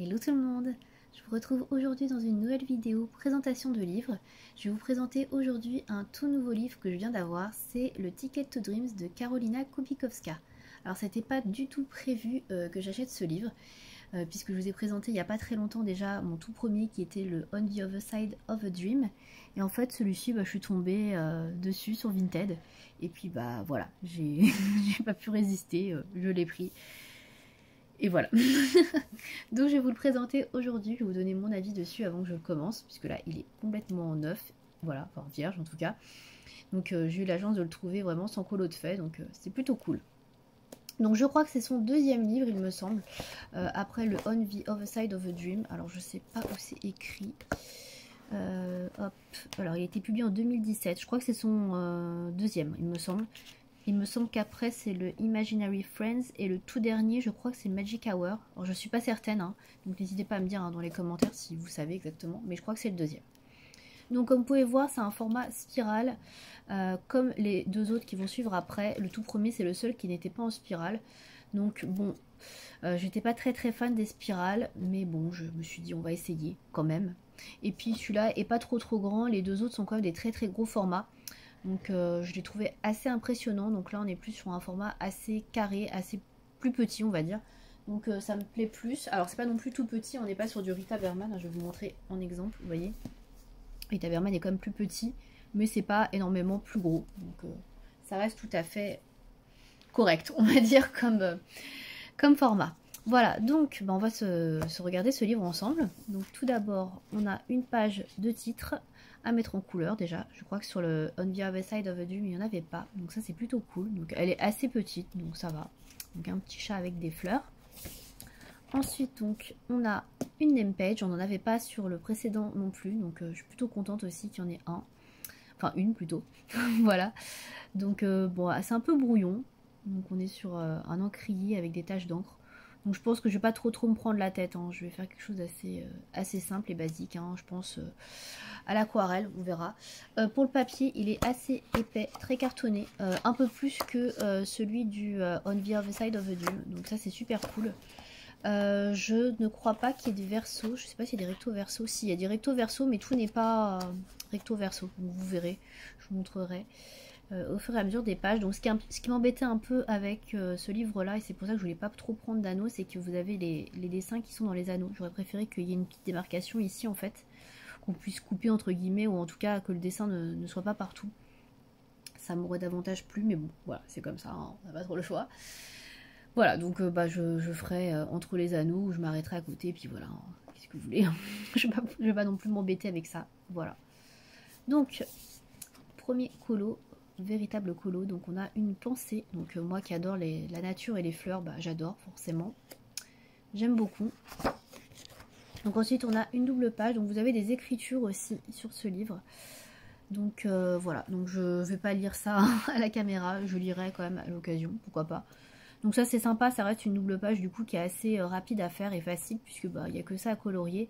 Hello tout le monde, je vous retrouve aujourd'hui dans une nouvelle vidéo présentation de livres. Je vais vous présenter aujourd'hui un tout nouveau livre que je viens d'avoir, c'est le Ticket to Dreams de Karolina Kubikowska. Alors c'était pas du tout prévu que j'achète ce livre, puisque je vous ai présenté il n'y a pas très longtemps déjà mon tout premier qui était le On the Other Side of a Dream. Et en fait celui-ci je suis tombée dessus sur Vinted. Et puis bah voilà, j'ai pas pu résister, je l'ai pris. Et voilà. Donc je vais vous le présenter aujourd'hui, je vais vous donner mon avis dessus avant que je commence, puisque là il est complètement neuf, voilà, enfin vierge en tout cas. Donc j'ai eu la chance de le trouver vraiment sans colo de fait, donc c'est plutôt cool. Donc je crois que c'est son deuxième livre il me semble, après le On the Other Side of a Dream. Alors je sais pas où c'est écrit. Hop, alors il a été publié en 2017, je crois que c'est son deuxième il me semble. Il me semble qu'après c'est le Imaginary Friends et le tout dernier je crois que c'est Magic Hour. Alors je suis pas certaine, hein, donc n'hésitez pas à me dire dans les commentaires si vous savez exactement, mais je crois que c'est le deuxième. Donc comme vous pouvez voir c'est un format spirale, comme les deux autres qui vont suivre après. Le tout premier c'est le seul qui n'était pas en spirale, donc bon, j'étais pas très fan des spirales, mais bon je me suis dit on va essayer quand même. Et puis celui-là est pas trop grand, les deux autres sont quand même des très gros formats. Donc je l'ai trouvé assez impressionnant. Donc là on est plus sur un format assez carré, assez plus petit on va dire. Donc ça me plaît plus. Alors c'est pas non plus tout petit, on n'est pas sur du Rita Berman, hein, je vais vous montrer en exemple, vous voyez. Rita Berman est quand même plus petit, mais c'est pas énormément plus gros. Donc ça reste tout à fait correct, on va dire, comme format. Voilà, donc on va se regarder ce livre ensemble. Donc tout d'abord on a une page de titre à mettre en couleur déjà. Je crois que sur le On the Other Side of a Dream il n'y en avait pas, donc ça c'est plutôt cool. Donc elle est assez petite, donc ça va. Donc un petit chat avec des fleurs. Ensuite donc on a une name page, on n'en avait pas sur le précédent non plus, donc je suis plutôt contente aussi qu'il y en ait un. Enfin une plutôt. Voilà. Donc bon c'est un peu brouillon. Donc on est sur un encrier avec des taches d'encre. Donc je pense que je vais pas trop me prendre la tête, hein. Je vais faire quelque chose assez simple et basique, hein. Je pense à l'aquarelle, on verra. Pour le papier, il est assez épais, très cartonné, un peu plus que celui du On the Other Side of a Dream. Donc ça c'est super cool. Je ne crois pas qu'il y ait des versos, je sais pas s'il y a des recto verso. Si, il y a des recto verso, mais tout n'est pas recto verso. Donc vous verrez, je vous montrerai au fur et à mesure des pages. Donc ce qui m'embêtait un peu avec ce livre là, et c'est pour ça que je voulais pas trop prendre d'anneaux, c'est que vous avez les dessins qui sont dans les anneaux. J'aurais préféré qu'il y ait une petite démarcation ici en fait, qu'on puisse couper entre guillemets, ou en tout cas que le dessin ne soit pas partout. Ça m'aurait davantage plu, mais bon voilà, c'est comme ça, hein, on n'a pas trop le choix. Voilà, donc je ferai entre les anneaux, ou je m'arrêterai à côté, et puis voilà, hein, qu'est-ce que vous voulez. Je vais pas non plus m'embêter avec ça, voilà. Donc premier colo, véritable colo. Donc on a une pensée. Donc moi qui adore la nature et les fleurs, j'adore forcément. J'aime beaucoup. Donc ensuite on a une double page. Donc vous avez des écritures aussi sur ce livre. Donc voilà. Donc je vais pas lire ça à la caméra. Je lirai quand même à l'occasion. Pourquoi pas. Donc ça c'est sympa. Ça reste une double page du coup qui est assez rapide à faire et facile. Puisque il n'y a que ça à colorier.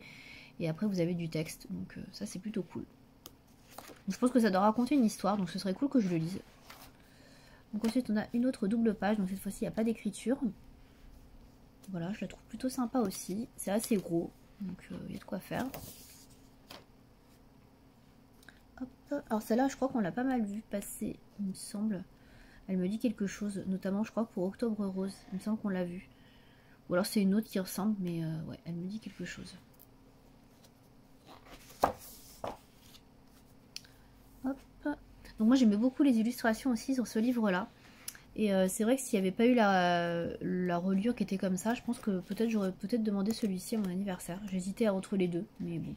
Et après vous avez du texte. Donc ça c'est plutôt cool. Je pense que ça doit raconter une histoire, donc ce serait cool que je le lise. Donc ensuite on a une autre double page, donc cette fois-ci il n'y a pas d'écriture. Voilà, je la trouve plutôt sympa aussi. C'est assez gros, donc il y a de quoi faire. Hop. Alors celle-là je crois qu'on l'a pas mal vue passer, il me semble. Elle me dit quelque chose, notamment je crois pour Octobre Rose, il me semble qu'on l'a vue. Ou alors c'est une autre qui ressemble, mais ouais, elle me dit quelque chose. Donc moi j'aimais beaucoup les illustrations aussi sur ce livre là. Et c'est vrai que s'il n'y avait pas eu la reliure qui était comme ça, je pense que peut-être j'aurais demandé celui-ci à mon anniversaire. J'hésitais entre les deux, mais bon,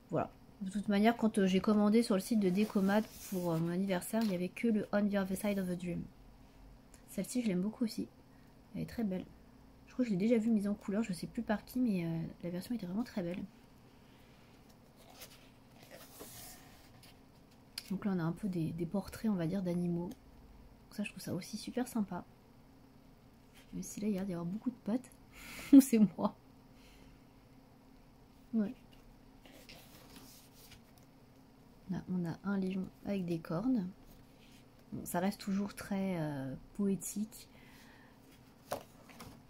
voilà. De toute manière, quand j'ai commandé sur le site de Décomade pour mon anniversaire, il n'y avait que le On the Other Side of a Dream. Celle-ci je l'aime beaucoup aussi, elle est très belle. Je crois que je l'ai déjà vue mise en couleur, je ne sais plus par qui, mais la version était vraiment très belle. Donc là on a un peu des portraits on va dire d'animaux. Ça je trouve ça aussi super sympa. Mais si là il y a d'y avoir beaucoup de pattes. Ou c'est moi. Ouais. Là, on a un lion avec des cornes. Bon, ça reste toujours très poétique.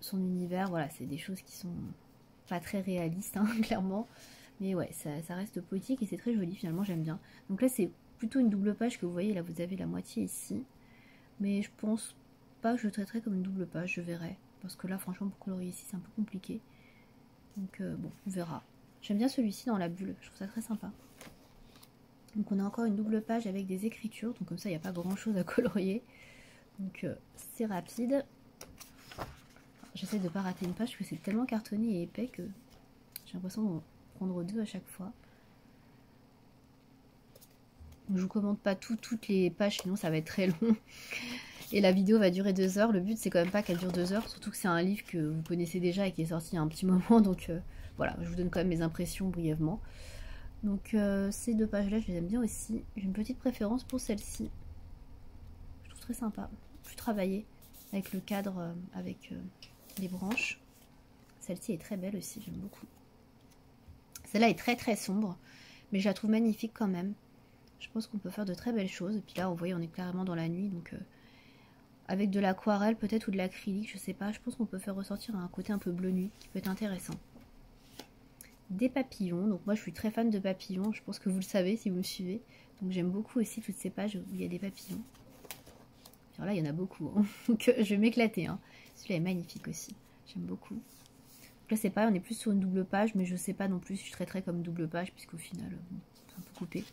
Son univers, voilà, c'est des choses qui sont pas très réaliste, hein, clairement. Mais ouais, ça reste poétique et c'est très joli finalement, j'aime bien. Donc là, c'est plutôt une double page que vous voyez, là vous avez la moitié ici. Mais je pense pas que je le traiterai comme une double page, je verrai. Parce que là, franchement, pour colorier ici, c'est un peu compliqué. Donc bon, on verra. J'aime bien celui-ci dans la bulle, je trouve ça très sympa. Donc on a encore une double page avec des écritures, donc comme ça, il n'y a pas grand-chose à colorier. Donc c'est rapide. J'essaie de ne pas rater une page parce que c'est tellement cartonné et épais que j'ai l'impression d'en prendre deux à chaque fois. Donc, je vous commente pas toutes les pages, sinon ça va être très long. Et la vidéo va durer 2 heures. Le but c'est quand même pas qu'elle dure 2 heures, surtout que c'est un livre que vous connaissez déjà et qui est sorti il y a un petit moment. Donc voilà, je vous donne quand même mes impressions brièvement. Donc ces deux pages là, je les aime bien aussi. J'ai une petite préférence pour celle-ci. Je trouve très sympa, plus travaillée, avec le cadre, avec les branches. Celle-ci est très belle aussi, j'aime beaucoup. Celle-là est très très sombre, mais je la trouve magnifique quand même. Je pense qu'on peut faire de très belles choses. Et puis là, vous voyez, on est clairement dans la nuit, donc avec de l'aquarelle peut-être ou de l'acrylique, je sais pas. Je pense qu'on peut faire ressortir un côté un peu bleu nuit qui peut être intéressant. Des papillons, donc moi je suis très fan de papillons, je pense que vous le savez si vous me suivez. Donc j'aime beaucoup aussi toutes ces pages où il y a des papillons. Alors là, il y en a beaucoup, hein. Donc je vais m'éclater, hein. Celui-là est magnifique aussi, j'aime beaucoup. Donc là c'est pareil, on est plus sur une double page, mais je sais pas non plus si je traiterai comme double page, puisqu'au final, c'est un peu coupé.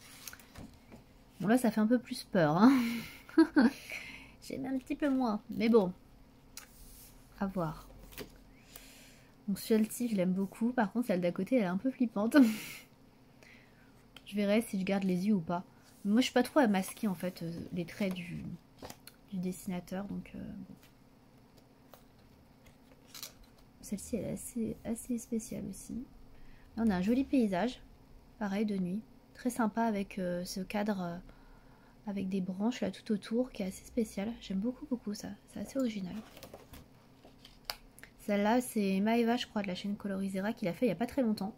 Bon là ça fait un peu plus peur, hein. J'aime un petit peu moins, mais bon, à voir. Donc celle-ci je l'aime beaucoup, par contre celle d'à côté elle est un peu flippante. Je verrai si je garde les yeux ou pas. Moi je suis pas trop à masquer en fait les traits du dessinateur, donc bon. Celle-ci elle est assez spéciale aussi. Là on a un joli paysage, pareil de nuit, très sympa avec ce cadre avec des branches là tout autour qui est assez spécial. J'aime beaucoup ça, c'est assez original. Celle-là c'est Maeva je crois de la chaîne Colorisera qui l'a fait il n'y a pas très longtemps.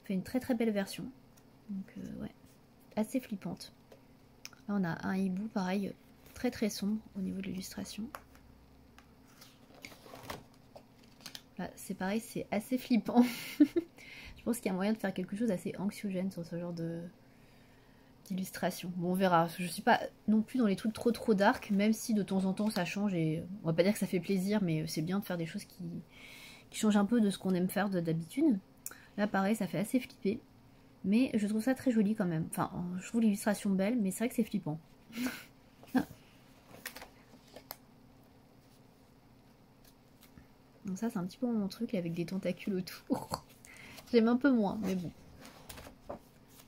Elle fait une très belle version. Donc ouais, assez flippante. Là on a un hibou pareil, très sombre au niveau de l'illustration. Là c'est pareil, c'est assez flippant. Je pense qu'il y a moyen de faire quelque chose d'assez anxiogène sur ce genre d'illustration. Bon, on verra. Je suis pas non plus dans les trucs trop dark, même si de temps en temps ça change et on va pas dire que ça fait plaisir, mais c'est bien de faire des choses qui changent un peu de ce qu'on aime faire d'habitude. Là pareil, ça fait assez flipper, mais je trouve ça très joli quand même. Enfin, je trouve l'illustration belle, mais c'est vrai que c'est flippant. Donc ça c'est un petit peu mon truc là, avec des tentacules autour. J'aime un peu moins, mais bon.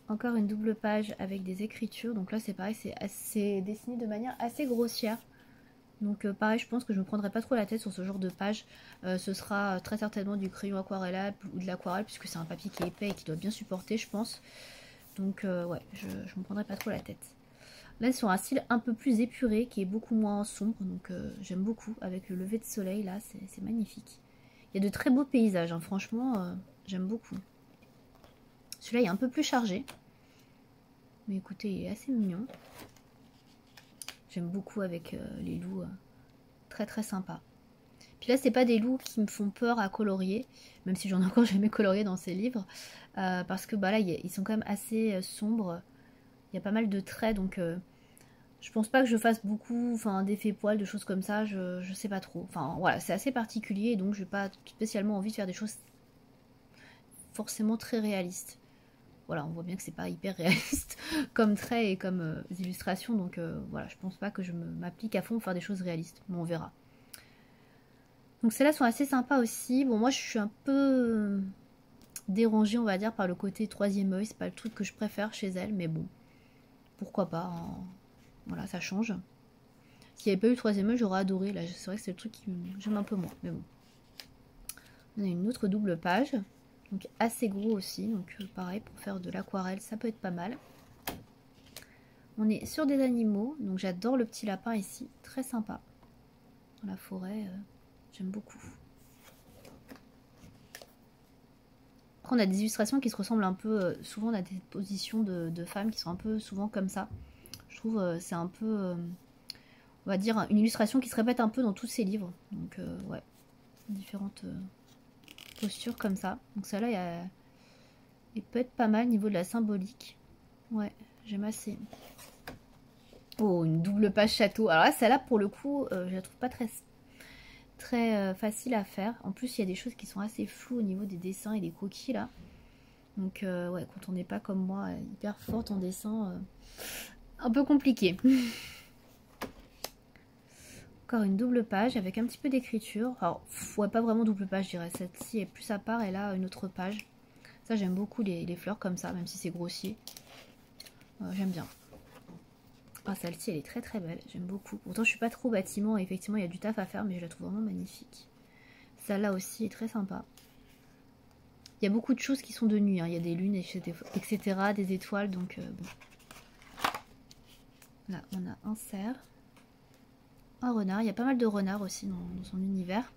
Encore une double page avec des écritures. Donc là c'est pareil, c'est dessiné de manière assez grossière. Donc pareil, je pense que je ne me prendrai pas trop la tête sur ce genre de page. Ce sera très certainement du crayon aquarellable ou de l'aquarelle, puisque c'est un papier qui est épais et qui doit bien supporter, je pense. Donc ouais, je ne me prendrai pas trop la tête. Là, sur un style un peu plus épuré, qui est beaucoup moins sombre. Donc j'aime beaucoup. Avec le lever de soleil, là, c'est magnifique. Il y a de très beaux paysages, hein. Franchement, j'aime beaucoup. Celui-là est un peu plus chargé. Mais écoutez, il est assez mignon. J'aime beaucoup avec les loups. Très sympa. Puis là, c'est pas des loups qui me font peur à colorier. Même si j'en ai encore jamais colorié dans ces livres. Parce que bah là, ils sont quand même assez sombres. Il y a pas mal de traits. Donc je pense pas que je fasse beaucoup d'effets poils, de choses comme ça. Je sais pas trop. Enfin voilà, c'est assez particulier. Donc j'ai pas spécialement envie de faire des choses forcément très réalistes. Voilà, on voit bien que c'est pas hyper réaliste comme trait et comme illustrations, donc voilà, je pense pas que je m'applique à fond pour faire des choses réalistes, mais on verra. Donc celles-là sont assez sympas aussi. Bon, moi je suis un peu dérangée, on va dire, par le côté troisième œil, c'est pas le truc que je préfère chez elle, mais bon, pourquoi pas, hein. Voilà, ça change. S'il n'y avait pas eu le troisième œil, j'aurais adoré, là c'est vrai que c'est le truc que j'aime un peu moins, mais bon. On a une autre double page. Donc assez gros aussi, donc pareil pour faire de l'aquarelle ça peut être pas mal. On est sur des animaux, donc j'adore le petit lapin ici, très sympa. Dans la forêt, j'aime beaucoup. Après on a des illustrations qui se ressemblent un peu, souvent on a des positions de femmes qui sont un peu souvent comme ça. Je trouve c'est un peu, on va dire, une illustration qui se répète un peu dans tous ces livres. Donc ouais, différentes posture comme ça. Donc celle-là, il peut être pas mal au niveau de la symbolique. Ouais, j'aime assez. Oh, une double page château. Alors là, celle-là, pour le coup, je la trouve pas très facile à faire. En plus, il y a des choses qui sont assez floues au niveau des dessins et des croquis, là. Donc, ouais, quand on n'est pas comme moi, hyper forte en dessin, un peu compliqué. Encore une double page avec un petit peu d'écriture. Alors, ouais, pas vraiment double page, je dirais. Celle-ci est plus à part et là, une autre page. Ça, j'aime beaucoup les fleurs comme ça, même si c'est grossier. J'aime bien. Ah, celle-ci, elle est très très belle. J'aime beaucoup. Pourtant, je suis pas trop bâtiment. Effectivement, il y a du taf à faire, mais je la trouve vraiment magnifique. Celle-là aussi est très sympa. Il y a beaucoup de choses qui sont de nuit. Hein. Il y a des lunes, etc. Des étoiles, donc bon. Là, on a un cerf. Un renard. Il y a pas mal de renards aussi dans son univers.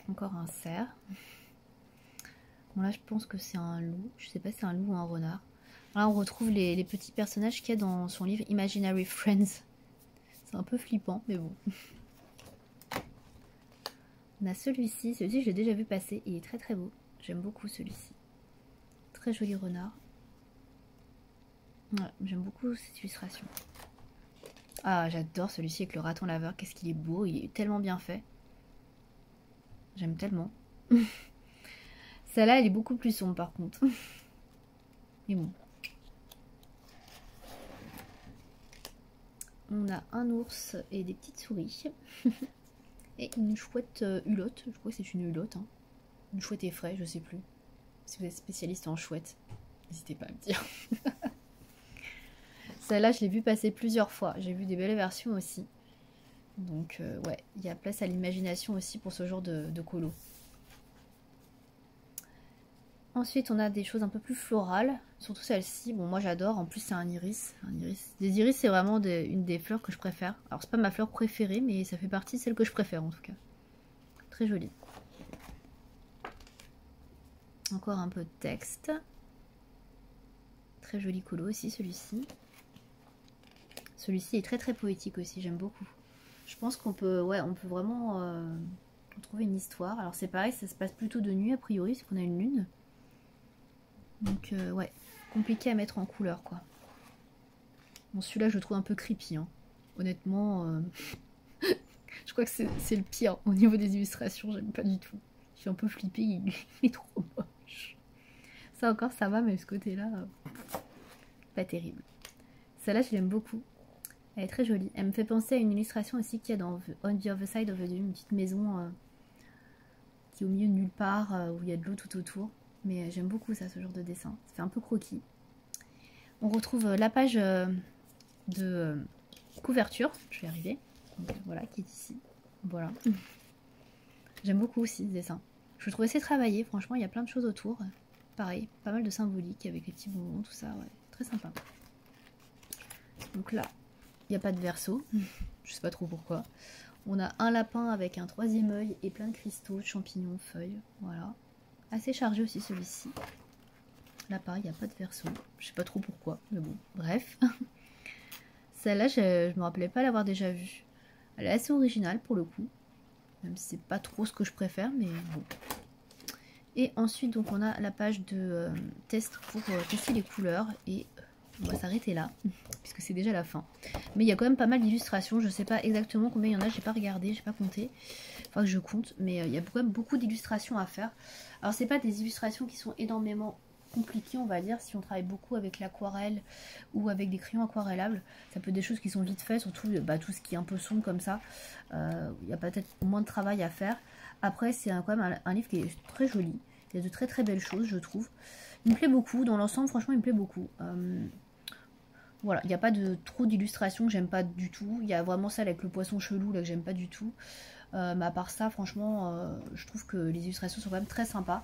Encore un cerf. Bon, là, je pense que c'est un loup. Je sais pas si c'est un loup ou un renard. Là, on retrouve les petits personnages qu'il y a dans son livre Imaginary Friends. C'est un peu flippant, mais bon. On a celui-ci. Celui-ci, je l'ai déjà vu passer. Il est très très beau. J'aime beaucoup celui-ci. Très joli renard. Ouais, j'aime beaucoup cette illustration. Ah, j'adore celui-ci avec le raton laveur. Qu'est-ce qu'il est beau. Il est tellement bien fait. J'aime tellement. Celle-là, elle est beaucoup plus sombre par contre. Mais bon. On a un ours et des petites souris. Et une chouette hulotte. Je crois que c'est une hulotte. Hein. Une chouette effraie, je sais plus. Si vous êtes spécialiste en chouette, n'hésitez pas à me dire. Celle-là, je l'ai vue passer plusieurs fois. J'ai vu des belles versions aussi. Donc, ouais, il y a place à l'imagination aussi pour ce genre de colo. Ensuite, on a des choses un peu plus florales. Surtout celle-ci. Bon, moi j'adore. En plus, c'est un iris. Les iris, c'est vraiment une des fleurs que je préfère. Alors, c'est pas ma fleur préférée, mais ça fait partie de celle que je préfère en tout cas. Très jolie. Encore un peu de texte. Très joli colo aussi, celui-ci. Celui-ci est très très poétique aussi. J'aime beaucoup. Je pense qu'on peut, ouais, on peut vraiment trouver une histoire. Alors, c'est pareil, ça se passe plutôt de nuit a priori, c'est qu'on a une lune. Donc ouais, compliqué à mettre en couleur quoi. Bon celui-là je le trouve un peu creepy hein. Honnêtement, je crois que c'est le pire au niveau des illustrations, j'aime pas du tout. Je suis un peu flippée, il est trop moche. Ça encore ça va mais ce côté-là, pas terrible. Celle-là je l'aime beaucoup. Elle est très jolie. Elle me fait penser à une illustration aussi qu'il y a dans On the Other Side of the Dune, une petite maison qui est au milieu de nulle part, où il y a de l'eau tout autour. Mais j'aime beaucoup ça, ce genre de dessin. Ça fait un peu croquis. On retrouve la page de couverture. Je vais y arriver. Donc, voilà, qui est ici. Voilà. J'aime beaucoup aussi ce dessin. Je le trouve assez travaillé. Franchement, il y a plein de choses autour. Pareil, pas mal de symbolique avec les petits bonbons, tout ça. Ouais, très sympa. Donc là, il n'y a pas de verso. Je sais pas trop pourquoi. On a un lapin avec un troisième œil et plein de cristaux, de champignons, feuilles. Voilà. Assez chargé aussi celui-ci. Là pareil, il n'y a pas de verso. Je sais pas trop pourquoi, mais bon, bref. Celle-là, je me rappelais pas l'avoir déjà vue. Elle est assez originale pour le coup. Même si c'est pas trop ce que je préfère, mais bon. Et ensuite, donc on a la page de test pour tester les couleurs. Et on va s'arrêter là, puisque c'est déjà la fin. Mais il y a quand même pas mal d'illustrations. Je sais pas exactement combien il y en a, j'ai pas regardé, j'ai pas compté. Enfin, je compte, mais il y a quand même beaucoup d'illustrations à faire. Alors, c'est pas des illustrations qui sont énormément compliquées, on va dire, si on travaille beaucoup avec l'aquarelle ou avec des crayons aquarellables. Ça peut être des choses qui sont vite faites, surtout tout ce qui est un peu sombre comme ça. Il y a peut-être moins de travail à faire. Après, c'est quand même un livre qui est très joli. Il y a de très très belles choses, je trouve. Il me plaît beaucoup. Dans l'ensemble, franchement, il me plaît beaucoup. Voilà, il n'y a pas de trop d'illustrations que j'aime pas du tout. Il y a vraiment celle avec le poisson chelou là que j'aime pas du tout. Mais à part ça, franchement, je trouve que les illustrations sont quand même très sympas.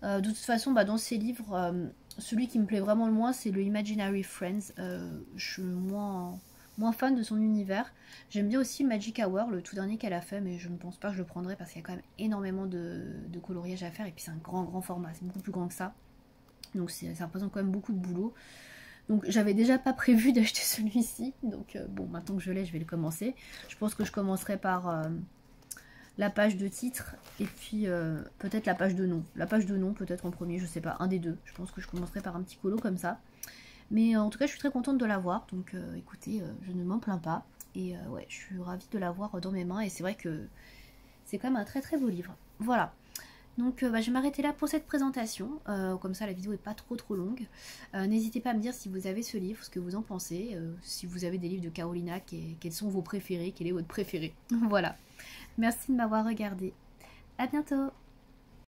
De toute façon, dans ces livres, celui qui me plaît vraiment le moins, c'est le Imaginary Friends. Je suis moins fan de son univers. J'aime bien aussi Magic Hour, le tout dernier qu'elle a fait, mais je ne pense pas que je le prendrai parce qu'il y a quand même énormément de coloriage à faire. Et puis c'est un grand format, c'est beaucoup plus grand que ça. Donc ça représente quand même beaucoup de boulot. Donc j'avais déjà pas prévu d'acheter celui-ci. Donc bon, maintenant que je l'ai, je vais le commencer. Je pense que je commencerai par la page de titre et puis peut-être la page de nom. La page de nom peut-être en premier, je sais pas, un des deux. Je pense que je commencerai par un petit colo comme ça. Mais en tout cas, je suis très contente de l'avoir. Donc écoutez, je ne m'en plains pas. Et ouais, je suis ravie de l'avoir dans mes mains. Et c'est vrai que c'est quand même un très très beau livre. Voilà. Donc je vais m'arrêter là pour cette présentation, comme ça la vidéo est pas trop longue. N'hésitez pas à me dire si vous avez ce livre, ce que vous en pensez, si vous avez des livres de Carolina, quels sont vos préférés, quel est votre préféré. Voilà, merci de m'avoir regardé, à bientôt.